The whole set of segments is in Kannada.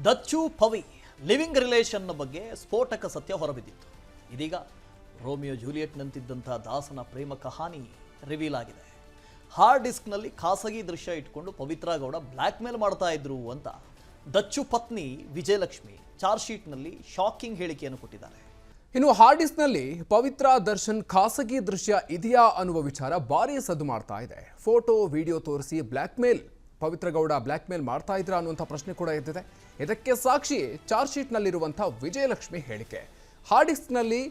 ದಚ್ಚು ಪವಿ ಲಿವಿಂಗ್ ರಿಲೇಷನ್ ಬಗ್ಗೆ ಸ್ಫೋಟಕ ಸತ್ಯ ಹೊರಬಿದ್ದಿತ್ತು. ಇದೀಗ ರೋಮಿಯೋ ಜೂಲಿಯೆಟ್ನಂತಿದ್ದಂಥ ದಾಸನ ಪ್ರೇಮ ಕಹಾನಿ ರಿವೀಲ್ ಆಗಿದೆ. ಹಾರ್ಡ್ ಡಿಸ್ಕ್ನಲ್ಲಿ ಖಾಸಗಿ ದೃಶ್ಯ ಇಟ್ಕೊಂಡು ಪವಿತ್ರ ಗೌಡ ಬ್ಲ್ಯಾಕ್ ಮೇಲ್ ಮಾಡ್ತಾ ಇದ್ರು ಅಂತ ದಚ್ಚು ಪತ್ನಿ ವಿಜಯಲಕ್ಷ್ಮಿ ಚಾರ್ಜ್ ಶೀಟ್ನಲ್ಲಿ ಶಾಕಿಂಗ್ ಹೇಳಿಕೆಯನ್ನು ಕೊಟ್ಟಿದ್ದಾರೆ. ಇನ್ನು ಹಾರ್ಡ್ ಡಿಸ್ಕ್ನಲ್ಲಿ ಪವಿತ್ರ ದರ್ಶನ್ ಖಾಸಗಿ ದೃಶ್ಯ ಇದೆಯಾ ಅನ್ನುವ ವಿಚಾರ ಭಾರಿ ಸದ್ದು ಮಾಡ್ತಾ ಇದೆ. ಫೋಟೋ ವಿಡಿಯೋ ತೋರಿಸಿ ಬ್ಲ್ಯಾಕ್ ಮೇಲ್ ಪವಿತ್ರ ಗೌಡ ಬ್ಲ್ಯಾಕ್ ಮೇಲ್ ಮಾಡ್ತಾ ಇದ್ರ ಅನ್ನುವಂಥ ಪ್ರಶ್ನೆ ಕೂಡ ಎದ್ದಿದೆ. ಇದಕ್ಕೆ ಸಾಕ್ಷಿ ಚಾರ್ಜ್ ಶೀಟ್ನಲ್ಲಿರುವಂಥ ವಿಜಯಲಕ್ಷ್ಮಿ ಹೇಳಿಕೆ. ಹಾರ್ಡ್ ಡಿಸ್ಕ್ನಲ್ಲಿ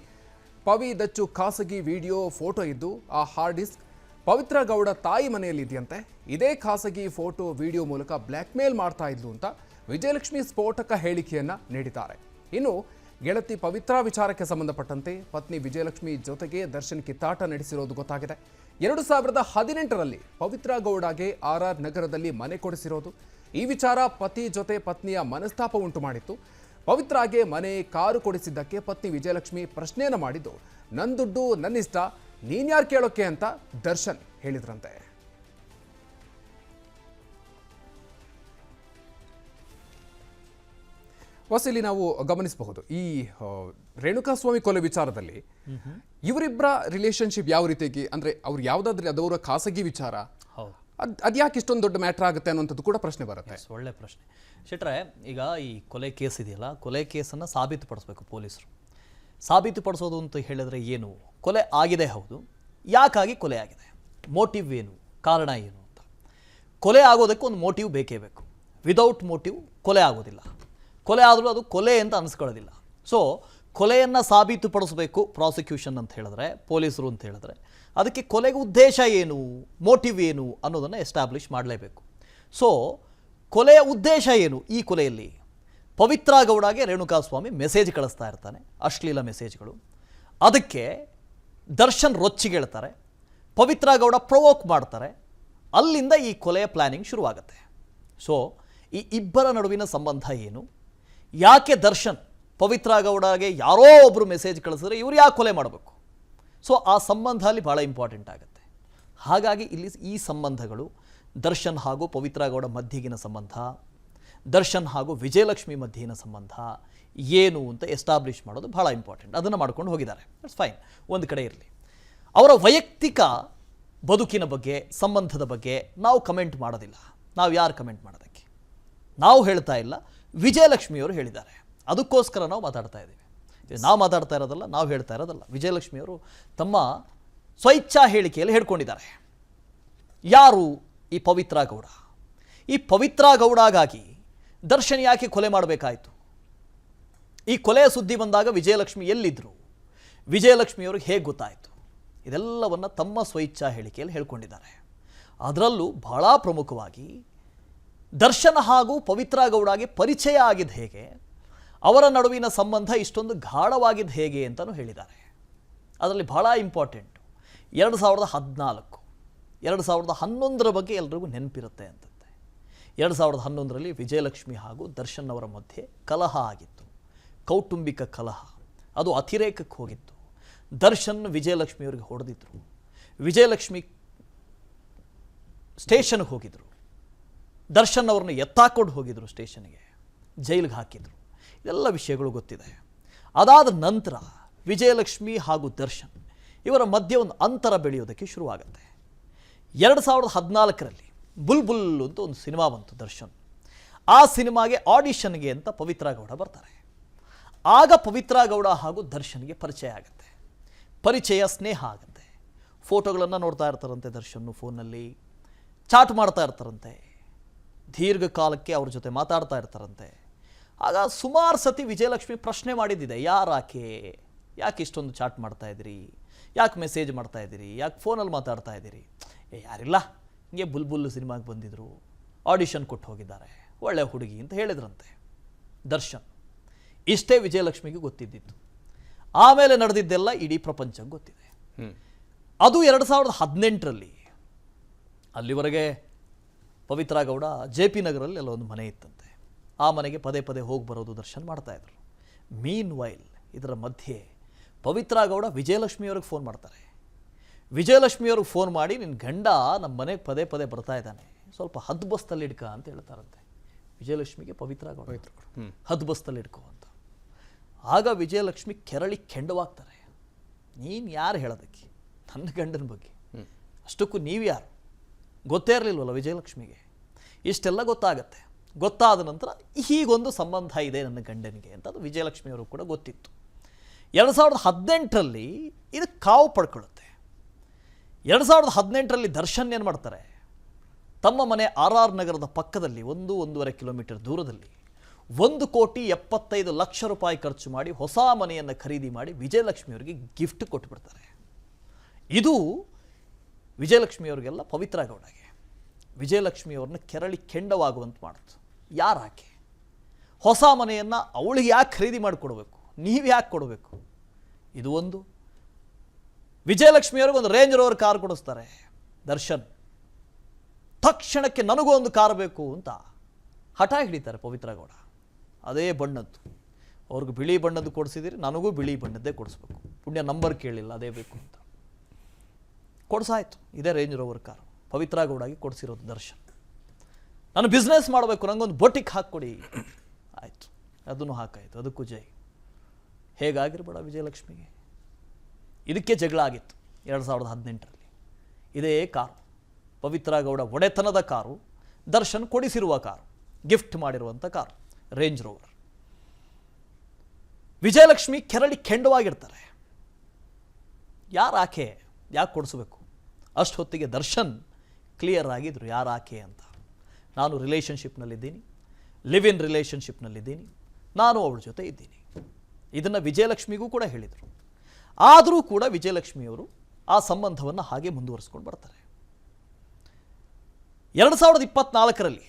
ಪವಿ ದಚ್ಚು ಖಾಸಗಿ ವಿಡಿಯೋ ಫೋಟೋ ಇದ್ದು ಆ ಹಾರ್ಡ್ ಡಿಸ್ಕ್ ಪವಿತ್ರ ಗೌಡ ತಾಯಿ ಮನೆಯಲ್ಲಿ ಇದೆಯಂತೆ. ಇದೇ ಖಾಸಗಿ ಫೋಟೋ ವಿಡಿಯೋ ಮೂಲಕ ಬ್ಲ್ಯಾಕ್ ಮೇಲ್ ಮಾಡ್ತಾ ಇದ್ಲು ಅಂತ ವಿಜಯಲಕ್ಷ್ಮಿ ಸ್ಫೋಟಕ ಹೇಳಿಕೆಯನ್ನ ನೀಡಿದ್ದಾರೆ. ಇನ್ನು ಗೆಳತಿ ಪವಿತ್ರ ವಿಚಾರಕ್ಕೆ ಸಂಬಂಧಪಟ್ಟಂತೆ ಪತ್ನಿ ವಿಜಯಲಕ್ಷ್ಮಿ ಜೊತೆಗೆ ದರ್ಶನ್ ಕಿತ್ತಾಟ ನಡೆಸಿರೋದು ಗೊತ್ತಾಗಿದೆ. 2018ರಲ್ಲಿ ಪವಿತ್ರ ಗೌಡಗೆ RR ನಗರದಲ್ಲಿ ಮನೆ ಕೊಡಿಸಿರೋದು. ಈ ವಿಚಾರ ಪತಿ ಜೊತೆ ಪತ್ನಿಯ ಮನಸ್ತಾಪ ಉಂಟು ಮಾಡಿತ್ತು. ಪವಿತ್ರಾಗೆ ಮನೆ ಕಾರು ಕೊಡಿಸಿದ್ದಕ್ಕೆ ಪತ್ನಿ ವಿಜಯಲಕ್ಷ್ಮಿ ಪ್ರಶ್ನೆಯನ್ನು ಮಾಡಿದ್ದು, ನನ್ನ ದುಡ್ಡು ನನ್ನಿಷ್ಟ, ನೀನ್ಯಾರು ಕೇಳೋಕೆ ಅಂತ ದರ್ಶನ್ ಹೇಳಿದ್ರಂತೆ. ವಸೀಲಿ ನಾವು ಗಮನಿಸಬಹುದು, ಈ ರೇಣುಕಾಸ್ವಾಮಿ ಕೊಲೆ ವಿಚಾರದಲ್ಲಿ ಇವರಿಬ್ಬರ ರಿಲೇಶನ್ಶಿಪ್ ಯಾವ ರೀತಿಯಾಗಿ, ಅಂದ್ರೆ ಅವ್ರು ಯಾವ್ದಾದ್ರೆ ಅದವರ ಖಾಸಗಿ ವಿಚಾರ, ಅದ್ಯಾಕೆ ಇಷ್ಟೊಂದು ದೊಡ್ಡ ಮ್ಯಾಟರ್ ಆಗುತ್ತೆ ಅನ್ನೋಂಥದ್ದು ಕೂಡ ಪ್ರಶ್ನೆ ಬರುತ್ತೆ. ಒಳ್ಳೆ ಪ್ರಶ್ನೆ ಶೆಟ್ರೆ. ಈಗ ಈ ಕೊಲೆ ಕೇಸ್ ಇದೆಯಲ್ಲ, ಕೊಲೆ ಕೇಸನ್ನು ಸಾಬೀತುಪಡಿಸ್ಬೇಕು ಪೊಲೀಸರು. ಸಾಬೀತುಪಡಿಸೋದು ಅಂತ ಹೇಳಿದ್ರೆ ಏನು, ಕೊಲೆ ಆಗಿದೆ ಹೌದು, ಯಾಕಾಗಿ ಕೊಲೆ ಆಗಿದೆ, ಮೋಟಿವ್ ಏನು, ಕಾರಣ ಏನು ಅಂತ. ಕೊಲೆ ಆಗೋದಕ್ಕೆ ಒಂದು ಮೋಟಿವ್ ಬೇಕೇ ಬೇಕು. ವಿದೌಟ್ ಮೋಟಿವ್ ಕೊಲೆ ಆಗೋದಿಲ್ಲ. ಕೊಲೆ ಆದರೂ ಅದು ಕೊಲೆ ಅಂತ ಅನಿಸ್ಕೊಳ್ಳೋದಿಲ್ಲ. ಸೊ ಕೊಲೆಯನ್ನು ಸಾಬೀತುಪಡಿಸಬೇಕು ಪ್ರಾಸಿಕ್ಯೂಷನ್ ಅಂತ ಹೇಳಿದ್ರೆ, ಪೊಲೀಸರು ಅಂತ ಹೇಳಿದ್ರೆ, ಅದಕ್ಕೆ ಕೊಲೆಗೆ ಉದ್ದೇಶ ಏನು, ಮೋಟಿವ್ ಏನು ಅನ್ನೋದನ್ನು ಎಸ್ಟಾಬ್ಲಿಷ್ ಮಾಡಲೇಬೇಕು. ಸೊ ಕೊಲೆಯ ಉದ್ದೇಶ ಏನು ಈ ಕೊಲೆಯಲ್ಲಿ? ಪವಿತ್ರ ಗೌಡಗೆ ರೇಣುಕಾಸ್ವಾಮಿ ಮೆಸೇಜ್ ಕಳಿಸ್ತಾ ಇರ್ತಾನೆ, ಅಶ್ಲೀಲ ಮೆಸೇಜ್ಗಳು. ಅದಕ್ಕೆ ದರ್ಶನ್ ರೊಚ್ಚಿಗೇಳ್ತಾರೆ, ಪವಿತ್ರ ಗೌಡ ಪ್ರೊವೋಕ್ ಮಾಡ್ತಾರೆ. ಅಲ್ಲಿಂದ ಈ ಕೊಲೆಯ ಪ್ಲ್ಯಾನಿಂಗ್ ಶುರುವಾಗುತ್ತೆ. ಸೊ ಈ ಇಬ್ಬರ ನಡುವಿನ ಸಂಬಂಧ ಏನು, ಯಾಕೆ ದರ್ಶನ್ ಪವಿತ್ರ ಗೌಡಗೆ ಯಾರೋ ಒಬ್ಬರು ಮೆಸೇಜ್ ಕಳಿಸಿದ್ರೆ ಇವ್ರು ಯಾಕೆ ಕೊಲೆ ಮಾಡಬೇಕು? ಸೊ ಆ ಸಂಬಂಧ ಅಲ್ಲಿ ಭಾಳ ಇಂಪಾರ್ಟೆಂಟ್ ಆಗುತ್ತೆ. ಹಾಗಾಗಿ ಇಲ್ಲಿ ಈ ಸಂಬಂಧಗಳು ದರ್ಶನ್ ಹಾಗೂ ಪವಿತ್ರ ಗೌಡ ಮಧ್ಯಗಿನ ಸಂಬಂಧ, ದರ್ಶನ್ ಹಾಗೂ ವಿಜಯಲಕ್ಷ್ಮಿ ಮಧ್ಯಗಿನ ಸಂಬಂಧ ಏನು ಅಂತ ಎಸ್ಟಾಬ್ಲಿಷ್ ಮಾಡೋದು ಭಾಳ ಇಂಪಾರ್ಟೆಂಟ್. ಅದನ್ನು ಮಾಡ್ಕೊಂಡು ಹೋಗಿದ್ದಾರೆ, ಇಟ್ಸ್ ಫೈನ್, ಒಂದು ಕಡೆ ಇರಲಿ. ಅವರ ವೈಯಕ್ತಿಕ ಬದುಕಿನ ಬಗ್ಗೆ, ಸಂಬಂಧದ ಬಗ್ಗೆ ನಾವು ಕಮೆಂಟ್ ಮಾಡೋದಿಲ್ಲ. ನಾವು ಯಾರು ಕಮೆಂಟ್ ಮಾಡೋದಕ್ಕೆ? ನಾವು ಹೇಳ್ತಾ ಇಲ್ಲ, ವಿಜಯಲಕ್ಷ್ಮಿಯವರು ಹೇಳಿದ್ದಾರೆ, ಅದಕ್ಕೋಸ್ಕರ ನಾವು ಮಾತಾಡ್ತಾ ಇದ್ದೀವಿ. ನಾವು ಮಾತಾಡ್ತಾ ಇರೋದಲ್ಲ, ನಾವು ಹೇಳ್ತಾ ಇರೋದಲ್ಲ. ವಿಜಯಲಕ್ಷ್ಮಿಯವರು ತಮ್ಮ ಸ್ವಇಚ್ಛಾ ಹೇಳಿಕೆಯಲ್ಲಿ ಹೇಳ್ಕೊಂಡಿದ್ದಾರೆ. ಯಾರು ಈ ಪವಿತ್ರ ಗೌಡ? ಈ ಪವಿತ್ರ ಗೌಡಗಾಗಿ ದರ್ಶನ್ ಯಾಕೆ ಕೊಲೆ ಮಾಡಬೇಕಾಯಿತು? ಈ ಕೊಲೆಯ ಸುದ್ದಿ ಬಂದಾಗ ವಿಜಯಲಕ್ಷ್ಮಿ ಎಲ್ಲಿದ್ದರು? ವಿಜಯಲಕ್ಷ್ಮಿಯವ್ರಿಗೆ ಹೇಗೆ ಗೊತ್ತಾಯಿತು? ಇದೆಲ್ಲವನ್ನು ತಮ್ಮ ಸ್ವಇಚ್ಛಾ ಹೇಳಿಕೆಯಲ್ಲಿ ಹೇಳ್ಕೊಂಡಿದ್ದಾರೆ. ಅದರಲ್ಲೂ ಬಹಳ ಪ್ರಮುಖವಾಗಿ ದರ್ಶನ್ ಹಾಗೂ ಪವಿತ್ರ ಗೌಡಗೆ ಪರಿಚಯ ಆಗಿದ್ದು ಹೇಗೆ, ಅವರ ನಡುವಿನ ಸಂಬಂಧ ಇಷ್ಟೊಂದು ಗಾಢವಾಗಿದ್ದು ಹೇಗೆ ಅಂತಲೂ ಹೇಳಿದ್ದಾರೆ. ಅದರಲ್ಲಿ ಬಹಳ ಇಂಪಾರ್ಟೆಂಟು 2014, 2011 ಬಗ್ಗೆ ಎಲ್ರಿಗೂ ನೆನಪಿರುತ್ತೆ ಅಂತಂತೆ. 2011ರಲ್ಲಿ ವಿಜಯಲಕ್ಷ್ಮಿ ಹಾಗೂ ದರ್ಶನ್ ಅವರ ಮಧ್ಯೆ ಕಲಹ ಆಗಿತ್ತು, ಕೌಟುಂಬಿಕ ಕಲಹ. ಅದು ಅತಿರೇಕಕ್ಕೆ ಹೋಗಿತ್ತು. ದರ್ಶನ್ ವಿಜಯಲಕ್ಷ್ಮಿಯವರಿಗೆ ಹೊಡೆದಿದ್ರು, ವಿಜಯಲಕ್ಷ್ಮಿ ಸ್ಟೇಷನ್ಗೆ ಹೋಗಿದ್ರು, ದರ್ಶನ್ ಅವ್ರನ್ನ ಎತ್ತಾಕೊಂಡು ಹೋಗಿದ್ರು, ಸ್ಟೇಷನ್ಗೆ, ಜೈಲಿಗೆ ಹಾಕಿದ್ರು. ಇದೆಲ್ಲ ವಿಷಯಗಳು ಗೊತ್ತಿದೆ. ಅದಾದ ನಂತರ ವಿಜಯಲಕ್ಷ್ಮಿ ಹಾಗೂ ದರ್ಶನ್ ಇವರ ಮಧ್ಯೆ ಒಂದು ಅಂತರ ಬೆಳೆಯೋದಕ್ಕೆ ಶುರುವಾಗುತ್ತೆ. 2014ರಲ್ಲಿ ಬುಲ್ಬುಲ್ ಅಂತ ಒಂದು ಸಿನಿಮಾ ಬಂತು ದರ್ಶನ್. ಆ ಸಿನಿಮಾಗೆ ಆಡಿಷನ್ಗೆ ಅಂತ ಪವಿತ್ರ ಗೌಡ ಬರ್ತಾರೆ. ಆಗ ಪವಿತ್ರ ಗೌಡ ಹಾಗೂ ದರ್ಶನ್ಗೆ ಪರಿಚಯ ಆಗುತ್ತೆ. ಪರಿಚಯ, ಸ್ನೇಹ ಆಗುತ್ತೆ. ಫೋಟೋಗಳನ್ನು ನೋಡ್ತಾ ಇರ್ತಾರಂತೆ ದರ್ಶನ್, ಫೋನಲ್ಲಿ ಚಾಟ್ ಮಾಡ್ತಾ ಇರ್ತಾರಂತೆ, ದೀರ್ಘಕಾಲಕ್ಕೆ ಅವ್ರ ಜೊತೆ ಮಾತಾಡ್ತಾ ಇರ್ತಾರಂತೆ. ಆಗ ಸುಮಾರು ಸತಿ ವಿಜಯಲಕ್ಷ್ಮಿ ಪ್ರಶ್ನೆ ಮಾಡಿದ್ದಿದೆ, ಯಾಕೆ ಇಷ್ಟೊಂದು ಚಾಟ್ ಮಾಡ್ತಾ ಇದ್ದೀರಿ, ಯಾಕೆ ಮೆಸೇಜ್ ಮಾಡ್ತಾ ಇದ್ದೀರಿ, ಯಾಕೆ ಫೋನಲ್ಲಿ ಮಾತಾಡ್ತಾ ಇದ್ದೀರಿ? ಯಾರಿಲ್ಲ, ಹಿಂಗೆ ಬುಲ್ಬುಲ್ ಸಿನಿಮಾಗೆ ಬಂದಿದ್ರು, ಆಡಿಷನ್ ಕೊಟ್ಟು ಹೋಗಿದ್ದಾರೆ, ಒಳ್ಳೆ ಹುಡುಗಿ ಅಂತ ಹೇಳಿದ್ರಂತೆ ದರ್ಶನ್. ಇಷ್ಟೇ ವಿಜಯಲಕ್ಷ್ಮಿಗೆ ಗೊತ್ತಿದ್ದಿತ್ತು. ಆಮೇಲೆ ನಡೆದಿದ್ದೆಲ್ಲ ಇಡೀ ಪ್ರಪಂಚಕ್ಕೆ ಗೊತ್ತಿದೆ. ಅದು 2018ರಲ್ಲಿ. ಅಲ್ಲಿವರೆಗೆ ಪವಿತ್ರ ಗೌಡ JP ನಗರಲ್ಲಿ ಎಲ್ಲ ಒಂದು ಮನೆ ಇತ್ತಂತೆ. ಆ ಮನೆಗೆ ಪದೇ ಪದೇ ಹೋಗಿ ಬರೋದು ದರ್ಶನ್ ಮಾಡ್ತಾಯಿದ್ರು. ಮೀನ್ ವೈಲ್ ಇದರ ಮಧ್ಯೆ ಪವಿತ್ರ ಗೌಡ ವಿಜಯಲಕ್ಷ್ಮಿಯವ್ರಿಗೆ ಫೋನ್ ಮಾಡ್ತಾರೆ. ವಿಜಯಲಕ್ಷ್ಮಿಯವ್ರಿಗೆ ಫೋನ್ ಮಾಡಿ, ನಿನ್ನ ಗಂಡ ನಮ್ಮ ಮನೆಗೆ ಪದೇ ಪದೇ ಬರ್ತಾ ಇದ್ದಾನೆ, ಸ್ವಲ್ಪ ಹದ್ದು ಬಸ್ತಲ್ಲಿ ಇಡ್ಕ ಅಂತ ಹೇಳ್ತಾರಂತೆ. ವಿಜಯಲಕ್ಷ್ಮಿಗೆ ಪವಿತ್ರ ಗೌಡ ಹದ್ಬಸ್ತಲ್ಲಿ ಇಟ್ಕೋ ಅಂತ. ಆಗ ವಿಜಯಲಕ್ಷ್ಮಿ ಕೆರಳಿ ಕೆಂಡವಾಗ್ತಾರೆ. ನೀನು ಯಾರು ಹೇಳೋದಕ್ಕೆ ನನ್ನ ಗಂಡನ ಬಗ್ಗೆ, ಅಷ್ಟಕ್ಕೂ ನೀವು ಯಾರು ಗೊತ್ತೇ ಇರಲಿಲ್ವಲ್ಲ ವಿಜಯಲಕ್ಷ್ಮಿಗೆ. ಇಷ್ಟೆಲ್ಲ ಗೊತ್ತಾಗತ್ತೆ. ಗೊತ್ತಾದ ನಂತರ ಹೀಗೊಂದು ಸಂಬಂಧ ಇದೆ ನನ್ನ ಗಂಡನಿಗೆ ಅಂತ ಅದು ವಿಜಯಲಕ್ಷ್ಮಿಯವರು ಕೂಡ ಗೊತ್ತಿತ್ತು. 2018ರಲ್ಲಿ ಇದು ಕಾವು ಪಡ್ಕೊಳ್ಳುತ್ತೆ. 2018ರಲ್ಲಿ ದರ್ಶನ್ ಏನು ಮಾಡ್ತಾರೆ, ತಮ್ಮ ಮನೆ RR ನಗರದ ಪಕ್ಕದಲ್ಲಿ 1-1.5 ಕಿಲೋಮೀಟರ್ ದೂರದಲ್ಲಿ 1,75,00,000 ರೂಪಾಯಿ ಖರ್ಚು ಮಾಡಿ ಹೊಸ ಮನೆಯನ್ನು ಖರೀದಿ ಮಾಡಿ ವಿಜಯಲಕ್ಷ್ಮಿಯವರಿಗೆ ಗಿಫ್ಟ್ ಕೊಟ್ಟುಬಿಡ್ತಾರೆ. ಇದು ವಿಜಯಲಕ್ಷ್ಮಿಯವರಿಗೆಲ್ಲ ಪವಿತ್ರ ಗೌಡಗೆ ವಿಜಯಲಕ್ಷ್ಮಿಯವ್ರನ್ನ ಕೆರಳಿ ಕೆಂಡವಾಗುವಂತೆ ಮಾಡಿತು. ಯಾರಾಕೆ ಹೊಸ ಮನೆಯನ್ನು ಅವಳಿಗೆ ಯಾಕೆ ಖರೀದಿ ಮಾಡಿಕೊಡ್ಬೇಕು, ನೀವು ಯಾಕೆ ಕೊಡಬೇಕು? ಇದು ಒಂದು. ವಿಜಯಲಕ್ಷ್ಮಿಯವ್ರಿಗೆ ಒಂದು ರೇಂಜ್ ರೋವರ್ ಕಾರ್ ಕೊಡಿಸ್ತಾರೆ ದರ್ಶನ್. ತಕ್ಷಣಕ್ಕೆ ನನಗೂ ಒಂದು ಕಾರ್ ಬೇಕು ಅಂತ ಹಠ ಹಿಡಿತಾರೆ ಪವಿತ್ರ ಗೌಡ. ಅದೇ ಬಣ್ಣದ್ದು, ಅವ್ರಿಗೆ ಬಿಳಿ ಬಣ್ಣದ್ದು ಕೊಡಿಸಿದಿರಿ, ನನಗೂ ಬಿಳಿ ಬಣ್ಣದ್ದೇ ಕೊಡಿಸ್ಬೇಕು, ಪುಣ್ಯ ನಂಬರ್ ಕೇಳಿಲ್ಲ ಅದೇ ಬೇಕು ಅಂತ ಕೊಡಿಸಾಯ್ತು. ಇದೇ ರೇಂಜ್ ರೋವರ್ ಕಾರು ಪವಿತ್ರ ಗೌಡಗೆ ಕೊಡಿಸಿರೋದು ದರ್ಶನ್. ನಾನು ಬಿಸ್ನೆಸ್ ಮಾಡಬೇಕು, ನನಗೊಂದು ಬೊಟಿಕ್ ಹಾಕ್ಕೊಡಿ, ಆಯಿತು, ಅದನ್ನು ಹಾಕಾಯಿತು, ಅದಕ್ಕೂ ಜೈ. ಹೇಗಾಗಿರ್ಬೇಡ ವಿಜಯಲಕ್ಷ್ಮಿಗೆ. ಇದಕ್ಕೆ ಜಗಳ ಆಗಿತ್ತು 2018ರಲ್ಲಿ. ಇದೇ ಕಾರು ಪವಿತ್ರ ಗೌಡ ಒಡೆತನದ ಕಾರು, ದರ್ಶನ್ ಕೊಡಿಸಿರುವ ಕಾರು, ಗಿಫ್ಟ್ ಮಾಡಿರುವಂಥ ಕಾರು ರೇಂಜ್ ರೋವರ್. ವಿಜಯಲಕ್ಷ್ಮಿ ಕೆರಳಿ ಕೆಂಡವಾಗಿರ್ತಾರೆ. ಯಾರಾಕೆ, ಯಾಕೆ ಕೊಡಿಸ್ಬೇಕು? ಅಷ್ಟು ಹೊತ್ತಿಗೆ ದರ್ಶನ್ ಕ್ಲಿಯರ್ ಆಗಿದ್ರು ಯಾರಾಕೆ ಅಂತ. ನಾನು ರಿಲೇಷನ್ಶಿಪ್ನಲ್ಲಿದ್ದೀನಿ, ಲಿವ್ ಇನ್ ರಿಲೇಷನ್ಶಿಪ್ನಲ್ಲಿದ್ದೀನಿ, ನಾನು ಅವಳ ಜೊತೆ ಇದ್ದೀನಿ. ಇದನ್ನು ವಿಜಯಲಕ್ಷ್ಮಿಗೂ ಕೂಡ ಹೇಳಿದರು. ಆದರೂ ಕೂಡ ವಿಜಯಲಕ್ಷ್ಮಿಯವರು ಆ ಸಂಬಂಧವನ್ನು ಹಾಗೆ ಮುಂದುವರಿಸ್ಕೊಂಡು ಬರ್ತಾರೆ. 2024ರಲ್ಲಿ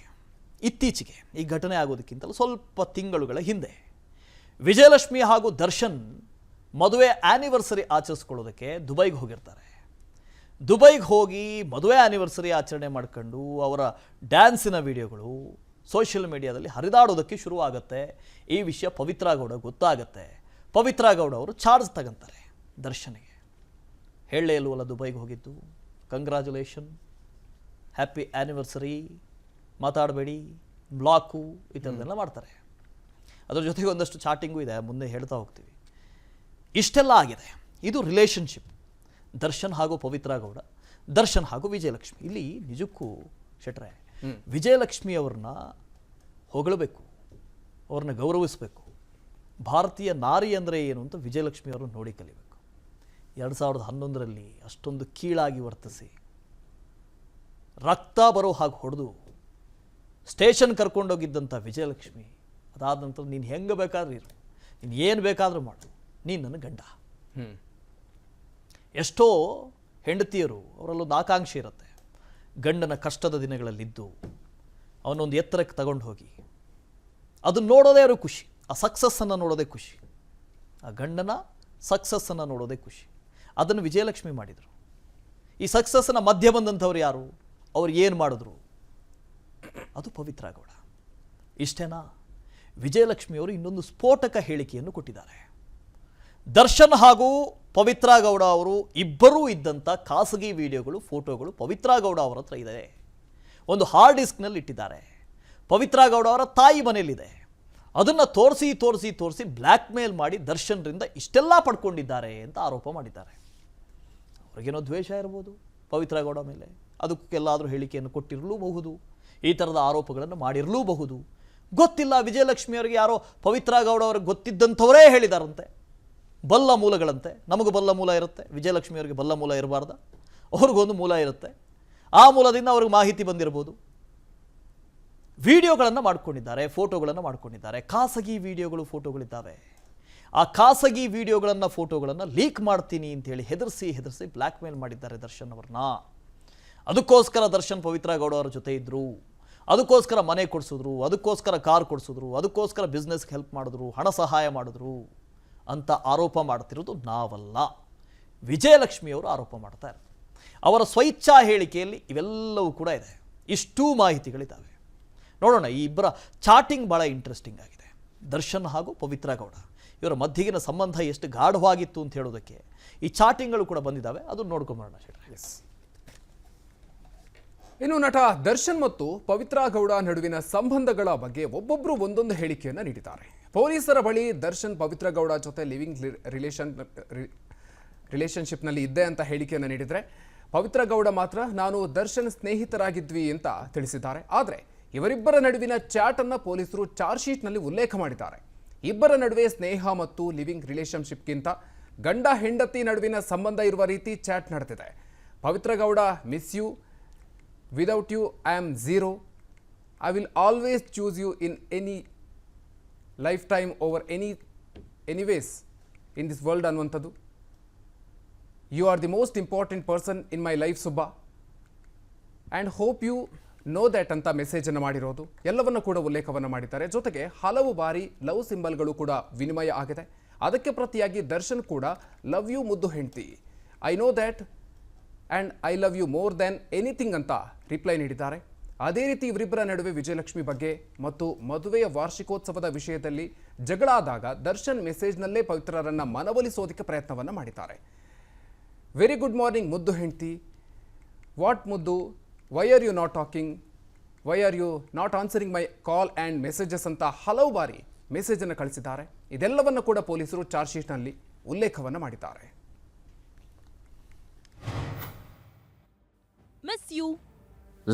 ಇತ್ತೀಚೆಗೆ ಈ ಘಟನೆ ಆಗೋದಕ್ಕಿಂತಲೂ ಸ್ವಲ್ಪ ತಿಂಗಳುಗಳ ಹಿಂದೆ ವಿಜಯಲಕ್ಷ್ಮಿ ಹಾಗೂ ದರ್ಶನ್ ಮದುವೆ ಆ್ಯನಿವರ್ಸರಿ ಆಚರಿಸ್ಕೊಳ್ಳೋದಕ್ಕೆ ದುಬೈಗೆ ಹೋಗಿರ್ತಾರೆ. ದುಬೈಗೆ ಹೋಗಿ ಮದುವೆ ಆ್ಯನಿವರ್ಸರಿ ಆಚರಣೆ ಮಾಡ್ಕೊಂಡು ಅವರ ಡ್ಯಾನ್ಸಿನ ವಿಡಿಯೋಗಳು ಸೋಷಿಯಲ್ ಮೀಡಿಯಾದಲ್ಲಿ ಹರಿದಾಡೋದಕ್ಕೆ ಶುರುವಾಗುತ್ತೆ. ಈ ವಿಷಯ ಪವಿತ್ರ ಗೌಡ ಗೊತ್ತಾಗುತ್ತೆ. ಪವಿತ್ರ ಗೌಡ ಅವರು ಚಾರ್ಜ್ ತಗೊಂತಾರೆ ದರ್ಶನಿಗೆ. ಹೇಳಲೇ ಇಲ್ವಲ್ಲ ದುಬೈಗೆ ಹೋಗಿದ್ದು, ಕಂಗ್ರ್ಯಾಚುಲೇಷನ್, ಹ್ಯಾಪಿ ಆ್ಯನಿವರ್ಸರಿ, ಮಾತಾಡಬೇಡಿ, ಬ್ಲಾಕು, ಈ ಥರದ್ದೆಲ್ಲ ಮಾಡ್ತಾರೆ. ಅದ್ರ ಜೊತೆಗೆ ಒಂದಷ್ಟು ಚಾಟಿಂಗು ಇದೆ, ಮುಂದೆ ಹೇಳ್ತಾ ಹೋಗ್ತೀವಿ. ಇಷ್ಟೆಲ್ಲ ಆಗಿದೆ. ಇದು ರಿಲೇಷನ್ಶಿಪ್ ದರ್ಶನ್ ಹಾಗೂ ಪವಿತ್ರ ಗೌಡ, ದರ್ಶನ್ ಹಾಗೂ ವಿಜಯಲಕ್ಷ್ಮಿ. ಇಲ್ಲಿ ನಿಜಕ್ಕೂ ಶೆಟ್ರೆ, ವಿಜಯಲಕ್ಷ್ಮಿ ಅವ್ರನ್ನ ಹೊಗಳಬೇಕು, ಅವ್ರನ್ನ ಗೌರವಿಸಬೇಕು. ಭಾರತೀಯ ನಾರಿ ಅಂದರೆ ಏನು ಅಂತ ವಿಜಯಲಕ್ಷ್ಮಿ ಅವರು ನೋಡಿ ಕಲಿಬೇಕು. 2011ರಲ್ಲಿ ಅಷ್ಟೊಂದು ಕೀಳಾಗಿ ವರ್ತಿಸಿ, ರಕ್ತ ಬರೋ ಹಾಗೆ ಹೊಡೆದು ಸ್ಟೇಷನ್ ಕರ್ಕೊಂಡೋಗಿದ್ದಂಥ ವಿಜಯಲಕ್ಷ್ಮಿ ಅದಾದ ನಂತರ ನೀನು ಹೆಂಗೆ ಬೇಕಾದ್ರೂ ಇರು, ನೀನು ಏನು ಬೇಕಾದರೂ ಮಾಡು, ನೀನು ನನ್ನ ಗಂಡ. ಎಷ್ಟೋ ಹೆಂಡತಿಯರು ಅವರಲ್ಲೊಂದು ಆಕಾಂಕ್ಷೆ ಇರುತ್ತೆ, ಗಂಡನ ಕಷ್ಟದ ದಿನಗಳಲ್ಲಿದ್ದು ಅವನೊಂದು ಎತ್ತರಕ್ಕೆ ತಗೊಂಡು ಹೋಗಿ ಅದನ್ನು ನೋಡೋದೇ ಅವರು ಖುಷಿ, ಆ ಸಕ್ಸಸ್ಸನ್ನು ನೋಡೋದೇ ಖುಷಿ, ಆ ಗಂಡನ ಸಕ್ಸಸ್ಸನ್ನು ನೋಡೋದೇ ಖುಷಿ. ಅದನ್ನು ವಿಜಯಲಕ್ಷ್ಮಿ ಮಾಡಿದರು. ಈ ಸಕ್ಸಸ್ಸನ್ನು ಮಧ್ಯೆ ಬಂದಂಥವ್ರು ಯಾರು, ಅವ್ರು ಏನು ಮಾಡಿದ್ರು, ಅದು ಪವಿತ್ರ ಗೌಡ. ಇಷ್ಟೇನಾ? ವಿಜಯಲಕ್ಷ್ಮಿಯವರು ಇನ್ನೊಂದು ಸ್ಫೋಟಕ ಹೇಳಿಕೆಯನ್ನು ಕೊಟ್ಟಿದ್ದಾರೆ. ದರ್ಶನ್ ಹಾಗೂ ಪವಿತ್ರ ಗೌಡ ಅವರು ಇಬ್ಬರೂ ಇದ್ದಂಥ ಖಾಸಗಿ ವಿಡಿಯೋಗಳು, ಫೋಟೋಗಳು ಪವಿತ್ರ ಗೌಡ ಅವರ ಹತ್ರ ಇದೆ. ಒಂದು ಹಾರ್ಡ್ ಡಿಸ್ಕ್ನಲ್ಲಿ ಇಟ್ಟಿದ್ದಾರೆ. ಪವಿತ್ರ ಗೌಡ ಅವರ ತಾಯಿ ಮನೆಯಲ್ಲಿದೆ. ಅದನ್ನು ತೋರಿಸಿ ಬ್ಲ್ಯಾಕ್ ಮೇಲ್ ಮಾಡಿ ದರ್ಶನ್ರಿಂದ ಇಷ್ಟೆಲ್ಲ ಪಡ್ಕೊಂಡಿದ್ದಾರೆ ಅಂತ ಆರೋಪ ಮಾಡಿದ್ದಾರೆ. ಅವ್ರಿಗೇನೋ ದ್ವೇಷ ಇರ್ಬೋದು ಪವಿತ್ರ ಗೌಡ ಮೇಲೆ, ಅದಕ್ಕೆಲ್ಲಾದರೂ ಹೇಳಿಕೆಯನ್ನು ಕೊಟ್ಟಿರಲೂಬಹುದು, ಈ ಥರದ ಆರೋಪಗಳನ್ನು ಮಾಡಿರಲೂಬಹುದು, ಗೊತ್ತಿಲ್ಲ. ವಿಜಯಲಕ್ಷ್ಮಿಯವರಿಗೆ ಯಾರೋ ಪವಿತ್ರ ಗೌಡ ಅವ್ರಿಗೆ ಗೊತ್ತಿದ್ದಂಥವರೇ ಹೇಳಿದಾರಂತೆ, ಬಲ್ಲ ಮೂಲಗಳಂತೆ. ನಮಗೂ ಬಲ್ಲ ಮೂಲ ಇರುತ್ತೆ, ವಿಜಯಲಕ್ಷ್ಮಿಯವರಿಗೆ ಬಲ್ಲ ಮೂಲ ಇರಬಾರ್ದ? ಅವ್ರಿಗೊಂದು ಮೂಲ ಇರುತ್ತೆ, ಆ ಮೂಲದಿಂದ ಅವ್ರಿಗೆ ಮಾಹಿತಿ ಬಂದಿರ್ಬೋದು. ವಿಡಿಯೋಗಳನ್ನು ಮಾಡ್ಕೊಂಡಿದ್ದಾರೆ, ಫೋಟೋಗಳನ್ನು ಮಾಡ್ಕೊಂಡಿದ್ದಾರೆ, ಖಾಸಗಿ ವಿಡಿಯೋಗಳು, ಫೋಟೋಗಳಿದ್ದಾವೆ. ಆ ಖಾಸಗಿ ವಿಡಿಯೋಗಳನ್ನು, ಫೋಟೋಗಳನ್ನು ಲೀಕ್ ಮಾಡ್ತೀನಿ ಅಂತೇಳಿ ಹೆದರಿಸಿ ಬ್ಲ್ಯಾಕ್ ಮೇಲ್ ಮಾಡಿದ್ದಾರೆ ದರ್ಶನ್ ಅವ್ರನ್ನ. ಅದಕ್ಕೋಸ್ಕರ ದರ್ಶನ್ ಪವಿತ್ರ ಗೌಡ ಅವರ ಜೊತೆ ಇದ್ದರು, ಅದಕ್ಕೋಸ್ಕರ ಮನೆ ಕೊಡಿಸಿದ್ರು, ಅದಕ್ಕೋಸ್ಕರ ಕಾರ್ ಕೊಡಿಸಿದ್ರು, ಅದಕ್ಕೋಸ್ಕರ ಬಿಸ್ನೆಸ್ಗೆ ಹೆಲ್ಪ್ ಮಾಡಿದ್ರು, ಹಣ ಸಹಾಯ ಮಾಡಿದ್ರು ಅಂತ ಆರೋಪ ಮಾಡ್ತಿರೋದು ನಾವಲ್ಲ, ವಿಜಯಲಕ್ಷ್ಮಿಯವರು ಆರೋಪ ಮಾಡ್ತಾ ಇದ್ದಾರೆ. ಅವರ ಸ್ವಇಚ್ಛಾ ಹೇಳಿಕೆಯಲ್ಲಿ ಇವೆಲ್ಲವೂ ಕೂಡ ಇದೆ. ಇಷ್ಟೂ ಮಾಹಿತಿಗಳಿದ್ದಾವೆ. ನೋಡೋಣ, ಈ ಇಬ್ಬರ ಚಾಟಿಂಗ್ ಭಾಳ ಇಂಟ್ರೆಸ್ಟಿಂಗ್ ಆಗಿದೆ. ದರ್ಶನ್ ಹಾಗೂ ಪವಿತ್ರ ಗೌಡ ಇವರ ಮಧ್ಯಗಿನ ಸಂಬಂಧ ಎಷ್ಟು ಗಾಢವಾಗಿತ್ತು ಅಂತ ಹೇಳೋದಕ್ಕೆ ಈ ಚಾಟಿಂಗ್ಗಳು ಕೂಡ ಬಂದಿದ್ದಾವೆ. ಅದನ್ನು ನೋಡ್ಕೊಂಬರೋಣ. ಎಸ್, ಇನ್ನು ನಟ ದರ್ಶನ್ ಮತ್ತು ಪವಿತ್ರ ಗೌಡ ನಡುವಿನ ಸಂಬಂಧಗಳ ಬಗ್ಗೆ ಒಬ್ಬೊಬ್ಬರು ಒಂದೊಂದು ಹೇಳಿಕೆಯನ್ನು ನೀಡಿದ್ದಾರೆ. ಪೊಲೀಸರ ಬಳಿ ದರ್ಶನ್ ಪವಿತ್ರ ಗೌಡ ಜೊತೆ ಲಿವಿಂಗ್ ರಿಲೇಶನ್ಶಿಪ್ನಲ್ಲಿ ಇದ್ದೆ ಅಂತ ಹೇಳಿಕೆಯನ್ನು ನೀಡಿದರೆ, ಪವಿತ್ರ ಗೌಡ ಮಾತ್ರ ನಾನು ದರ್ಶನ್ ಸ್ನೇಹಿತರಾಗಿದ್ವಿ ಅಂತ ತಿಳಿಸಿದ್ದಾರೆ. ಆದರೆ ಇವರಿಬ್ಬರ ನಡುವಿನ ಚಾಟ್ ಅನ್ನು ಪೊಲೀಸರು ಚಾರ್ಜ್ ಶೀಟ್ನಲ್ಲಿ ಉಲ್ಲೇಖ ಮಾಡಿದ್ದಾರೆ. ಇಬ್ಬರ ನಡುವೆ ಸ್ನೇಹ ಮತ್ತು ಲಿವಿಂಗ್ ರಿಲೇಶನ್ಶಿಪ್ಗಿಂತ ಗಂಡ ಹೆಂಡತಿ ನಡುವಿನ ಸಂಬಂಧ ಇರುವ ರೀತಿ ಚಾಟ್ ನಡೆದಿದೆ. Pavithra Gowda miss you, without you I am zero, I will always choose you in any lifetime over anyways in this world ಅನ್ನುವಂಥದ್ದು. You are the most important person in my life Subba and hope you know that ಅಂತ ಮೆಸೇಜನ್ನು ಮಾಡಿರೋದು ಎಲ್ಲವನ್ನು ಕೂಡ ಉಲ್ಲೇಖವನ್ನು ಮಾಡಿದ್ದಾರೆ. ಜೊತೆಗೆ ಹಲವು ಬಾರಿ ಲವ್ ಸಿಂಬಲ್ಗಳು ಕೂಡ ವಿನಿಮಯ ಆಗಿದೆ. ಅದಕ್ಕೆ ಪ್ರತಿಯಾಗಿ ದರ್ಶನ್ ಕೂಡ ಲವ್ ಯು ಮುದ್ದು ಹೆಂಡ್ತಿ, I know that and I love you more than anything ಅಂತ ರಿಪ್ಲೈ ನೀಡಿದ್ದಾರೆ. ಅದೇ ರೀತಿ ಇವರಿಬ್ಬರ ನಡುವೆ ವಿಜಯಲಕ್ಷ್ಮಿ ಬಗ್ಗೆ ಮತ್ತು ಮದುವೆಯ ವಾರ್ಷಿಕೋತ್ಸವದ ವಿಷಯದಲ್ಲಿ ಜಗಳ ಆದಾಗ ದರ್ಶನ್ ಮೆಸೇಜ್ನಲ್ಲೇ ಪವಿತ್ರರನ್ನು ಮನವೊಲಿಸೋದಕ್ಕೆ ಪ್ರಯತ್ನವನ್ನು ಮಾಡಿದ್ದಾರೆ. ವೆರಿ ಗುಡ್ ಮಾರ್ನಿಂಗ್ ಮುದ್ದು ಹೆಂಡ್ತಿ, ವಾಟ್ ಮುದ್ದು, why are you not talking, why are you not answering my call and messages ಅಂತ ಹಲವು ಬಾರಿ ಮೆಸೇಜನ್ನು ಕಳಿಸಿದ್ದಾರೆ. ಇದೆಲ್ಲವನ್ನು ಕೂಡ ಪೊಲೀಸರು ಚಾರ್ಜ್ ಶೀಟ್ನಲ್ಲಿ ಉಲ್ಲೇಖವನ್ನು ಮಾಡಿದ್ದಾರೆ. Miss you.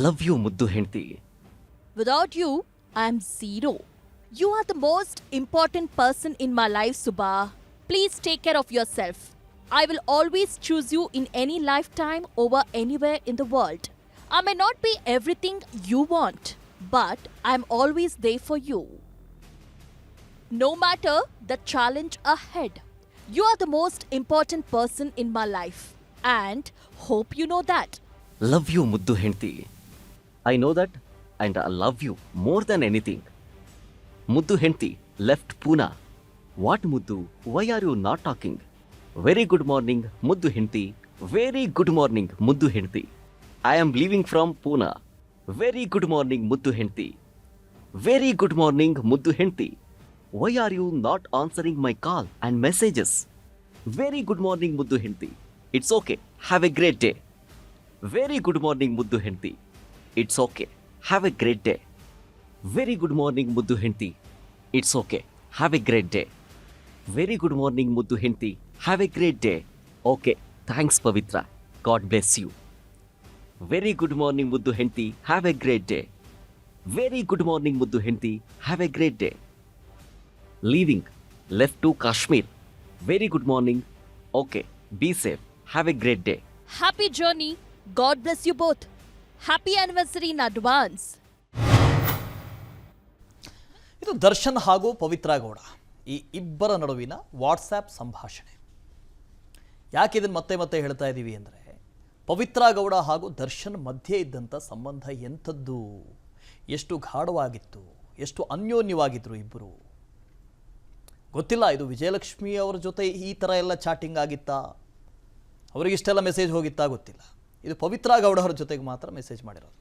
Love you, Muddu Henti. Without you, I'm zero. You are the most important person in my life, Subha. Please take care of yourself. I will always choose you in any lifetime over anywhere in the world. I may not be everything you want, but I'm always there for you. No matter the challenge ahead, you are the most important person in my life, and hope you know that. Love you, Muddu Henti. I know that and I love you more than anything. Muddu Henti left Pune. What Muddu? Why are you not talking? Very good morning, Muddu Henti. Very good morning, Muddu Henti. I am leaving from Pune. Very good morning, Muddu Henti. Very good morning, Muddu Henti. Why are you not answering my call and messages? Very good morning, Muddu Henti. It's okay. Have a great day. Very good morning, Muddu Henti. It's okay. Have a great day. Very good morning, Muddu Henti. It's okay. Have a great day. Very good morning, Muddu Henti. Have a great day. Okay. Thanks, Pavitra. God bless you. Very good morning, Muddu Henti. Have a great day. Very good morning, Muddu Henti. Have a great day. Leaving. Left to Kashmir. Very good morning. Okay. Be safe. Have a great day. Happy journey. God bless you both. Happy anniversary in advance. ಇದು ದರ್ಶನ್ ಹಾಗೂ ಪವಿತ್ರ ಗೌಡ ಈ ಇಬ್ಬರ ನಡುವಿನ ವಾಟ್ಸ್ಆ್ಯಪ್ ಸಂಭಾಷಣೆ. ಯಾಕೆ ಇದನ್ನು ಮತ್ತೆ ಮತ್ತೆ ಹೇಳ್ತಾ ಇದ್ದೀವಿ ಅಂದರೆ, ಪವಿತ್ರ ಗೌಡ ಹಾಗೂ ದರ್ಶನ್ ಮಧ್ಯೆ ಇದ್ದಂಥ ಸಂಬಂಧ ಎಂಥದ್ದು, ಎಷ್ಟು ಗಾಢವಾಗಿತ್ತು, ಎಷ್ಟು ಅನ್ಯೋನ್ಯವಾಗಿದ್ದರು ಇಬ್ಬರು ಗೊತ್ತಿಲ್ಲ. ಇದು ವಿಜಯಲಕ್ಷ್ಮಿ ಅವರ ಜೊತೆ ಈ ಥರ ಎಲ್ಲ ಚಾಟಿಂಗ್ ಆಗಿತ್ತಾ, ಅವರಿಗಿಷ್ಟೆಲ್ಲ ಮೆಸೇಜ್ ಹೋಗಿತ್ತಾ ಗೊತ್ತಿಲ್ಲ. ಇದು ಪವಿತ್ರ ಗೌಡ ಅವರ ಜೊತೆಗೆ ಮಾತ್ರ ಮೆಸೇಜ್ ಮಾಡಿರೋದು.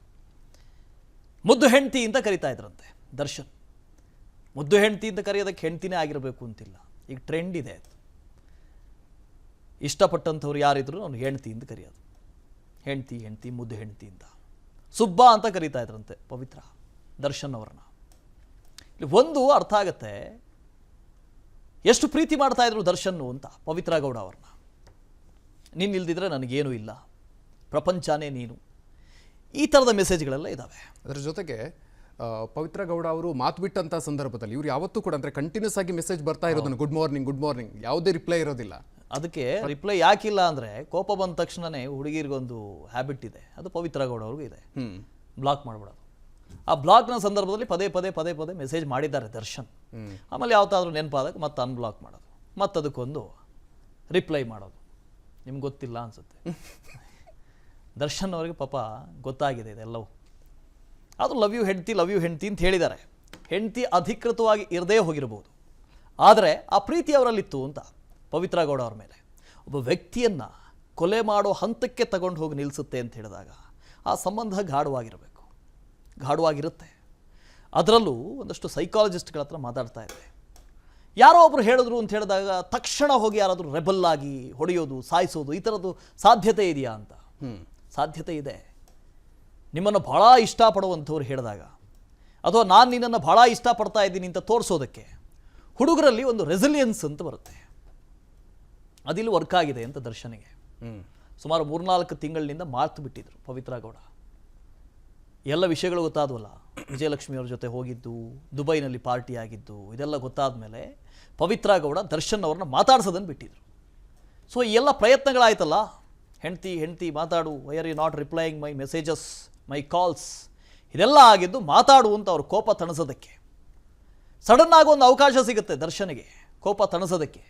ಮುದ್ದು ಹೆಂಡ್ತಿ ಅಂತ ಕರಿತಾ ಇದ್ರಂತೆ ದರ್ಶನ್. ಮುದ್ದು ಹೆಂಡ್ತಿ ಅಂತ ಕರೆಯೋದಕ್ಕೆ ಹೆಂಡ್ತಿನೇ ಆಗಿರಬೇಕು ಅಂತಿಲ್ಲ, ಈಗ ಟ್ರೆಂಡ್ ಇದೆ ಅದು. ಇಷ್ಟಪಟ್ಟಂಥವ್ರು ಯಾರಿದ್ರು ಅವ್ನು ಹೆಂಡ್ತಿ ಅಂತ ಕರೆಯೋದು. ಹೆಂಡ್ತಿ ಹೆಂಡ್ತಿ ಮುದ್ದು ಹೆಂಡ್ತಿ ಅಂತ. ಸುಬ್ಬ ಅಂತ ಕರೀತಾ ಇದ್ರಂತೆ ಪವಿತ್ರ ದರ್ಶನ್ ಅವರನ್ನ. ಇಲ್ಲಿ ಒಂದು ಅರ್ಥ ಆಗತ್ತೆ, ಎಷ್ಟು ಪ್ರೀತಿ ಮಾಡ್ತಾ ಇದ್ರು ದರ್ಶನ್ ಅಂತ ಪವಿತ್ರ ಗೌಡ ಅವ್ರನ್ನ. ನೀನು ಇಲ್ದಿದ್ರೆ ನನಗೇನೂ ಇಲ್ಲ, ಪ್ರಪಂಚನೇ ನೀನು, ಈ ಥರದ ಮೆಸೇಜ್ಗಳೆಲ್ಲ ಇದ್ದಾವೆ. ಅದರ ಜೊತೆಗೆ ಪವಿತ್ರ ಗೌಡ ಅವರು ಮಾತು ಬಿಟ್ಟಂಥ ಸಂದರ್ಭದಲ್ಲಿ ಇವ್ರು ಯಾವತ್ತೂ ಕೂಡ ಅಂದರೆ ಕಂಟಿನ್ಯೂಸ್ ಆಗಿ ಮೆಸೇಜ್ ಬರ್ತಾ ಇರೋದನ್ನು ಗುಡ್ ಮಾರ್ನಿಂಗ್ ಯಾವುದೇ ರಿಪ್ಲೈ ಇರೋದಿಲ್ಲ. ಅದಕ್ಕೆ ರಿಪ್ಲೈ ಯಾಕಿಲ್ಲ ಅಂದರೆ, ಕೋಪ ಬಂದ ತಕ್ಷಣವೇ ಹುಡುಗಿರಿಗೊಂದು ಹ್ಯಾಬಿಟ್ ಇದೆ, ಅದು ಪವಿತ್ರ ಗೌಡ ಅವ್ರಿಗೂ ಇದೆ, ಬ್ಲಾಕ್ ಮಾಡಿಬಿಡೋದು. ಆ ಬ್ಲಾಕ್ನ ಸಂದರ್ಭದಲ್ಲಿ ಪದೇ ಪದೇ ಪದೇ ಪದೇ ಮೆಸೇಜ್ ಮಾಡಿದ್ದಾರೆ ದರ್ಶನ್. ಆಮೇಲೆ ಯಾವತ್ತಾದ್ರೂ ನೆನಪಾದಾಗ ಮತ್ತೆ ಅನ್ಬ್ಲಾಕ್ ಮಾಡೋದು, ಮತ್ತದಕ್ಕೊಂದು ರಿಪ್ಲೈ ಮಾಡೋದು. ನಿಮ್ಗೆ ಗೊತ್ತಿಲ್ಲ ಅನಿಸುತ್ತೆ. ದರ್ಶನ್ ಅವರಿಗೆ ಪಾಪ ಗೊತ್ತಾಗಿದೆ ಇದೆಲ್ಲವೂ. ಅದು ಲವ್ ಯು ಹೆಂಡ್ತಿ ಅಂತ ಹೇಳಿದ್ದಾರೆ. ಹೆಂಡ್ತಿ ಅಧಿಕೃತವಾಗಿ ಇರದೇ ಹೋಗಿರ್ಬೋದು, ಆದರೆ ಆ ಪ್ರೀತಿ ಅವರಲ್ಲಿತ್ತು ಅಂತ ಪವಿತ್ರ ಗೌಡ ಅವ್ರ ಮೇಲೆ. ಒಬ್ಬ ವ್ಯಕ್ತಿಯನ್ನು ಕೊಲೆ ಮಾಡೋ ಹಂತಕ್ಕೆ ತಗೊಂಡು ಹೋಗಿ ನಿಲ್ಲಿಸುತ್ತೆ ಅಂತ ಹೇಳಿದಾಗ ಆ ಸಂಬಂಧ ಗಾಢವಾಗಿರುತ್ತೆ. ಅದರಲ್ಲೂ ಒಂದಷ್ಟು ಸೈಕಾಲಜಿಸ್ಟ್ಗಳ ಹತ್ರ ಮಾತಾಡ್ತಾ ಇದ್ದೆ. ಯಾರೋ ಒಬ್ರು ಹೇಳಿದ್ರು ಅಂತ ಹೇಳಿದಾಗ ತಕ್ಷಣ ಹೋಗಿ ಯಾರಾದರೂ ರೆಬಲ್ ಆಗಿ ಹೊಡೆಯೋದು, ಸಾಯಿಸೋದು, ಈ ಥರದ್ದು ಸಾಧ್ಯತೆ ಇದೆಯಾ ಅಂತ. ಸಾಧ್ಯತೆ ಇದೆ. ನಿಮ್ಮನ್ನು ಭಾಳ ಇಷ್ಟಪಡುವಂಥವ್ರು ಹೇಳಿದಾಗ, ಅಥವಾ ನಾನು ನಿನ್ನನ್ನು ಭಾಳ ಇಷ್ಟಪಡ್ತಾ ಇದ್ದೀನಿ ಅಂತ ತೋರಿಸೋದಕ್ಕೆ ಹುಡುಗರಲ್ಲಿ ಒಂದು ರೆಸಿಲಿಯನ್ಸ್ ಅಂತ ಬರುತ್ತೆ. ಅದಿಲ್ಲಿ ವರ್ಕ್ ಆಗಿದೆ ಅಂತ ದರ್ಶನ್ಗೆ. ಸುಮಾರು 3-4 ತಿಂಗಳಿನಿಂದ ಮಾತು ಬಿಟ್ಟಿದ್ರು ಪವಿತ್ರ ಗೌಡ. ಎಲ್ಲ ವಿಷಯಗಳು ಗೊತ್ತಾದವಲ್ಲ, ವಿಜಯಲಕ್ಷ್ಮಿಯವ್ರ ಜೊತೆ ಹೋಗಿದ್ದು, ದುಬೈನಲ್ಲಿ ಪಾರ್ಟಿ ಆಗಿದ್ದು, ಇದೆಲ್ಲ ಗೊತ್ತಾದ ಮೇಲೆ ಪವಿತ್ರ ಗೌಡ ದರ್ಶನ್ ಅವ್ರನ್ನ ಮಾತಾಡ್ಸೋದನ್ನು ಬಿಟ್ಟಿದ್ರು. ಸೊ ಈ ಎಲ್ಲ ಪ್ರಯತ್ನಗಳಾಯ್ತಲ್ಲ, ಹೆಂಡ್ತಿ ಮಾತಾಡು, why are you not replying my messages, my calls, ಇದೆಲ್ಲ ಆಗಿದ್ದು ಮಾತಾಡು ಅಂತ ಅವ್ರ ಕೋಪ ತಣಿಸೋದಕ್ಕೆ. ಸಡನ್ನಾಗಿ ಒಂದು ಅವಕಾಶ ಸಿಗುತ್ತೆ ದರ್ಶನ್ಗೆ ಕೋಪ ತಣಿಸೋದಕ್ಕೆ,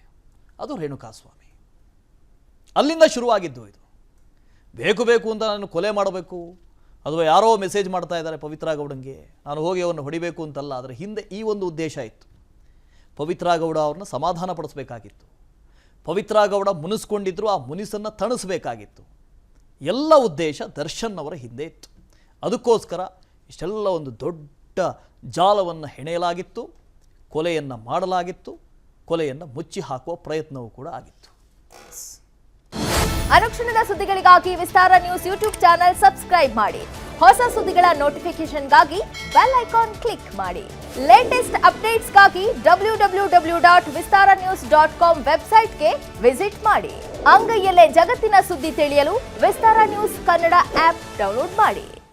ಅದು ರೇಣುಕಾಸ್ವಾಮಿ. ಅಲ್ಲಿಂದ ಶುರುವಾಗಿದ್ದು ಇದು. ಬೇಕು ಅಂತ ನಾನು ಕೊಲೆ ಮಾಡಬೇಕು, ಅಥವಾ ಯಾರೋ ಮೆಸೇಜ್ ಮಾಡ್ತಾ ಇದ್ದಾರೆ ಪವಿತ್ರ ಗೌಡಂಗೆ, ನಾನು ಹೋಗಿ ಅವನ್ನ ಹೊಡಿಬೇಕು ಅಂತಲ್ಲ. ಅದರ ಹಿಂದೆ ಈ ಒಂದು ಉದ್ದೇಶ ಇತ್ತು. ಪವಿತ್ರ ಗೌಡ ಅವ್ರನ್ನ ಸಮಾಧಾನ ಪಡಿಸಬೇಕಾಗಿತ್ತು. ಪವಿತ್ರ ಗೌಡ ಮುನಿಸ್ಕೊಂಡಿದ್ರು, ಆ ಮುನಿಸನ್ನು ತಣಿಸಬೇಕಾಗಿತ್ತು. ಎಲ್ಲ ಉದ್ದೇಶ ದರ್ಶನ್ ಅವರ ಹಿಂದೆ ಇತ್ತು. ಅದಕ್ಕೋಸ್ಕರ ಇಷ್ಟೆಲ್ಲ ಒಂದು ದೊಡ್ಡ ಜಾಲವನ್ನು ಹೆಣೆಯಲಾಗಿತ್ತು, ಕೊಲೆಯನ್ನು ಮಾಡಲಾಗಿತ್ತು, ಕೊಲೆಯನ್ನು ಮುಚ್ಚಿ ಹಾಕುವ ಪ್ರಯತ್ನವೂ ಕೂಡ ಆಗಿತ್ತು. ಅನುಕ್ಷಣದ ಸುದ್ದಿಗಳಿಗಾಗಿ ವಿಸ್ತಾರ ನ್ಯೂಸ್ ಯೂಟ್ಯೂಬ್ ಚಾನೆಲ್ ಸಬ್ಸ್ಕ್ರೈಬ್ ಮಾಡಿ. ಹೊಸ ಸುದ್ದಿಗಳ ನೋಟಿಫಿಕೇಶನ್ಗಾಗಿ ಬೆಲ್ ಐಕಾನ್ ಕ್ಲಿಕ್ ಮಾಡಿ. ಲೇಟೆಸ್ಟ್ ಅಪ್ಡೇಟ್ಸ್ಗಾಗಿ www.vistaranews.com ವೆಬ್ಸೈಟ್ಗೆ ವಿಸಿಟ್ ಮಾಡಿ. ಅಂಗೈಯಲ್ಲೇ ಜಗತ್ತಿನ ಸುದ್ದಿ ತಿಳಿಯಲು ವಿಸ್ತಾರ ನ್ಯೂಸ್ ಕನ್ನಡ ಆಪ್ ಡೌನ್ಲೋಡ್ ಮಾಡಿ.